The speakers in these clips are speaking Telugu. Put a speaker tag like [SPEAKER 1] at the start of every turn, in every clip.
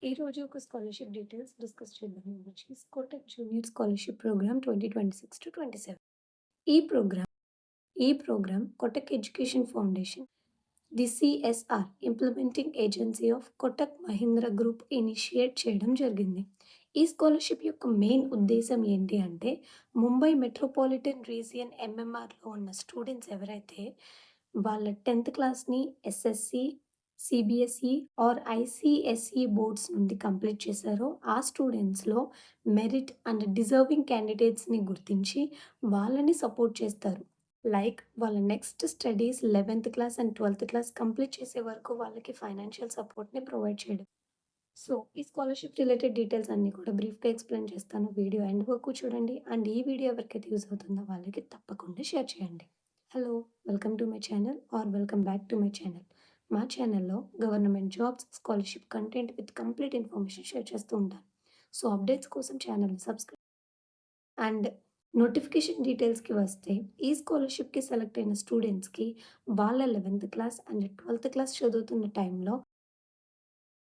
[SPEAKER 1] ఈరోజు ఒక స్కాలర్‌షిప్ డీటెయిల్స్ డిస్కస్ చేద్దాం. Which is Kotak junior scholarship programme 2026-27. ఈ ప్రోగ్రామ్ ఈ programme Kotak education foundation, the CSR implementing agency of Kotak Mahindra group initiate చేయడం జరిగింది. ఈ స్కాలర్‌షిప్ యొక్క మెయిన్ ఉద్దేశ్యం ఏంటి అంటే, ముంబై మెట్రోపాలిటన్ రీజియన్ ఎంఎంఆర్‌లో ఉన్న స్టూడెంట్స్ ఎవరైతే వాళ్ళ 10th క్లాస్‌ని SSC, CBSE or ICSE boards నుండి కంప్లీట్ చేశారో, ఆ స్టూడెంట్స్‌లో మెరిట్ అండ్ డిజర్వింగ్ క్యాండిడేట్స్‌ని గుర్తించి వాళ్ళని సపోర్ట్ చేస్తారు. లైక్ వాళ్ళ next studies 11th class and 12th class complete చేసే వరకు వాళ్ళకి ఫైనాన్షియల్ సపోర్ట్‌ని ప్రొవైడ్ చేయడం. సో, ఈ స్కాలర్‌షిప్ రిలేటెడ్ డీటెయిల్స్ అన్నీ కూడా బ్రీఫ్‌గా ఎక్స్‌ప్లెయిన్ చేస్తాను. వీడియో ఎండ్ వరకు చూడండి. అండ్ ఈ వీడియో ఎవరికైతే యూజ్ అవుతుందో వాళ్ళకి తప్పకుండా షేర్ చేయండి. Hello! Welcome to my channel or welcome back to my channel. మా ఛానల్‌లో government jobs, scholarship content with complete information share చేస్తూ ఉంటాను. సో, అప్డేట్స్ కోసం ఛానల్‌ని సబ్స్క్రైబ్ అండ్ నోటిఫికేషన్ డీటెయిల్స్‌కి వస్తే, ఈ స్కాలర్‌షిప్‌కి సెలెక్ట్ అయిన స్టూడెంట్స్‌కి వాళ్ళ 11th class and 12th class చదువుతున్న టైంలో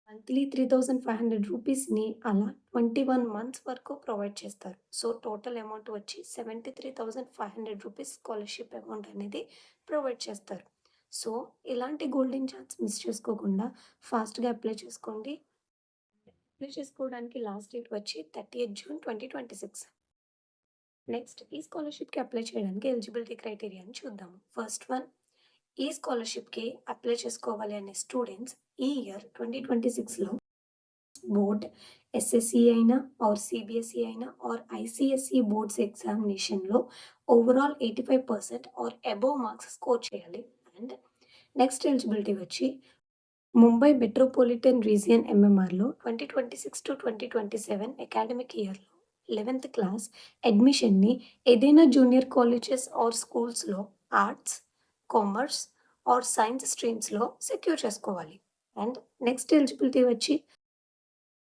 [SPEAKER 1] మంత్లీ 3,500 రూపీస్‌ని అలా 21 మంత్స్ వరకు ప్రొవైడ్ చేస్తారు. సో, టోటల్ అమౌంట్ వచ్చి 73,500 రూపీస్ స్కాలర్‌షిప్ అమౌంట్ అనేది ప్రొవైడ్ చేస్తారు. సో, ఇలాంటి గోల్డెన్ ఛాన్స్ మిస్ చేసుకోకుండా ఫాస్ట్‌గా అప్లై చేసుకోండి. అప్లై చేసుకోవడానికి లాస్ట్ డేట్ వచ్చి 30th జూన్ 2026. నెక్స్ట్ ఈ స్కాలర్‌షిప్‌కి అప్లై చేయడానికి ఎలిజిబిలిటీ క్రైటీరియాని చూద్దాం. ఫస్ట్ వన్, ఈ స్కాలర్‌షిప్‌కి అప్లై చేసుకోవాలి అనే స్టూడెంట్స్ ఈ ఇయర్ 2026లో బోర్డ్ ఎస్ఎస్‌సి అయినా ఆర్ సీబీఎస్ఈ అయినా ఆర్ ఐసీఎస్ఈ బోర్డ్స్ ఎగ్జామినేషన్‌లో overall 85% or above marks score చేయాలి. అండ్ నెక్స్ట్ ఎలిజిబిలిటీ వచ్చి ముంబై మెట్రోపాలిటన్ రీజియన్ ఎంఎంఆర్‌లో 2026-2027 అకాడమిక్ ఇయర్‌లో 11th క్లాస్ అడ్మిషన్‌ని ఏదైనా జూనియర్ కాలేజెస్ ఆర్ స్కూల్స్‌లో ఆర్ట్స్, కామర్స్ ఆర్ సైన్స్ స్ట్రీమ్స్‌లో సెక్యూర్ చేసుకోవాలి. అండ్ నెక్స్ట్ ఎలిజిబిలిటీ వచ్చి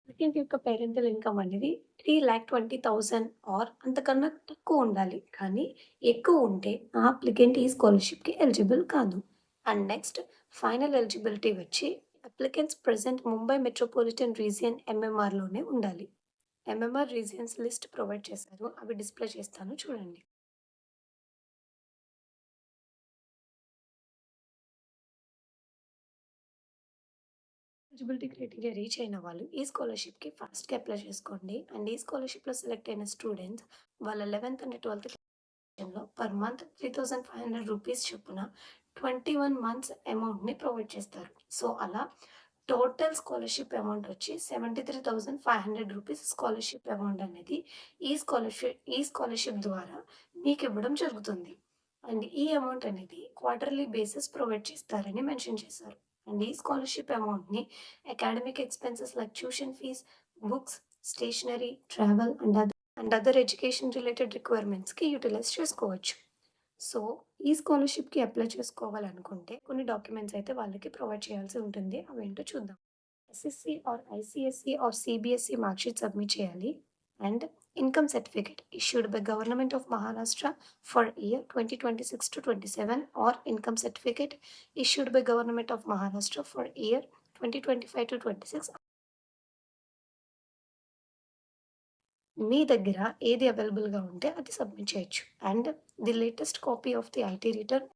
[SPEAKER 1] అప్లికెంట్ యొక్క పేరెంటల్ ఇన్‌కమ్ అనేది 3,20,000 ఆర్ అంతకన్నా తక్కువ ఉండాలి. కానీ ఎక్కువ ఉంటే ఆ అప్లికెంట్ ఈ స్కాలర్‌షిప్‌కి ఎలిజిబుల్ కాదు. అండ్ నెక్స్ట్ ఫైనల్ ఎలిజిబిలిటీ వచ్చి applicants present Mumbai metropolitan region ఎంఎంఆర్‌లోనే ఉండాలి. ఎంఎంఆర్ రీజియన్స్ లిస్ట్ ప్రొవైడ్ చేశారు. అవి డిస్‌ప్లే చేస్తాను చూడండి. ఎలిజిబిలిటీ క్రైటీరియా రీచ్ అయిన వాళ్ళు ఈ స్కాలర్‌షిప్‌కి ఫాస్ట్‌గా అప్లై చేసుకోండి. అండ్ ఈ స్కాలర్‌షిప్‌లో సెలెక్ట్ అయిన స్టూడెంట్స్ వాళ్ళ 11th అండ్ 12th లో పర్ మంత్ 3,500 రూపీస్ చొప్పున 21 మంత్స్ అమౌంట్‌ని ప్రొవైడ్ చేస్తారు. సో, అలా టోటల్ స్కాలర్‌షిప్ అమౌంట్ వచ్చి 73,500 రూపీస్ స్కాలర్‌షిప్ అమౌంట్ అనేది ఈ స్కాలర్‌షిప్ ద్వారా మీకివ్వడం జరుగుతుంది. అండ్ ఈ అమౌంట్ అనేది క్వార్టర్లీ బేసిస్ ప్రొవైడ్ చేస్తారని మెన్షన్ చేశారు. అండ్ ఈ స్కాలర్‌షిప్ అమౌంట్‌ని academic expenses like tuition fees, books, stationery, travel and other education related రిక్వైర్మెంట్స్‌కి యుటిలైజ్ చేసుకోవచ్చు. సో, ఈ స్కాలర్‌షిప్‌కి అప్లై చేసుకోవాలనుకుంటే కొన్ని డాక్యుమెంట్స్ అయితే వాళ్ళకి ప్రొవైడ్ చేయాల్సి ఉంటుంది. అవేంటో చూద్దాం. SSC or ICSC or CBSE marksheet submit చేయాలి. And income certificate issued by government of Maharashtra for year 2026-27 or income certificate issued by government of Maharashtra for year 2025-26 మీ దగ్గర ఏది అవైలబుల్‌గా ఉంటే అది సబ్మిట్ చేయొచ్చు. And the latest copy of the IT return,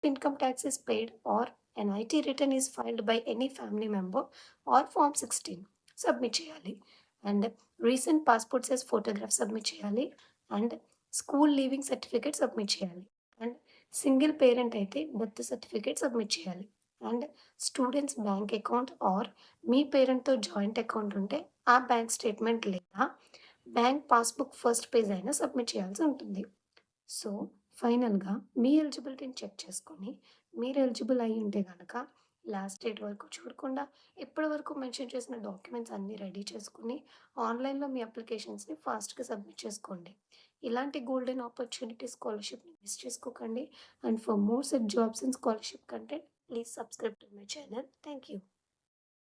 [SPEAKER 1] income tax is paid or an IT return is filed by any family member or Form 16 submit చేయాలి. And recent passport size photograph submit చేయాలి. And school leaving certificate submit చేయాలి. అండ్ సింగిల్ పేరెంట్ అయితే డెత్ సర్టిఫికేట్ సబ్మిట్ చేయాలి. And students bank account or మీ పేరెంట్‌తో జాయింట్ అకౌంట్ ఉంటే ఆ బ్యాంక్ స్టేట్‌మెంట్ లేదా బ్యాంక్ పాస్‌బుక్ ఫస్ట్ పేజ్ అయినా సబ్మిట్ చేయాల్సి ఉంటుంది. సో, ఫైనల్‌గా మీ ఎలిజిబిలిటీని చెక్ చేసుకొని, మీరు ఎలిజిబుల్ అయ్యి ఉంటే గనక లాస్ట్ డేట్ వరకు చూడకుండా ఇప్పటి వరకు మెన్షన్ చేసిన డాక్యుమెంట్స్ అన్నీ రెడీ చేసుకొని, ఆన్‌లైన్‌లో మీ అప్లికేషన్స్‌ని ఫాస్ట్‌గా సబ్మిట్ చేసుకోండి. ఇలాంటి గోల్డెన్ ఆపర్చునిటీ స్కాలర్‌షిప్‌ని మిస్ చేసుకోకండి. And for more such jobs and scholarship content, please subscribe to my channel. Thank you.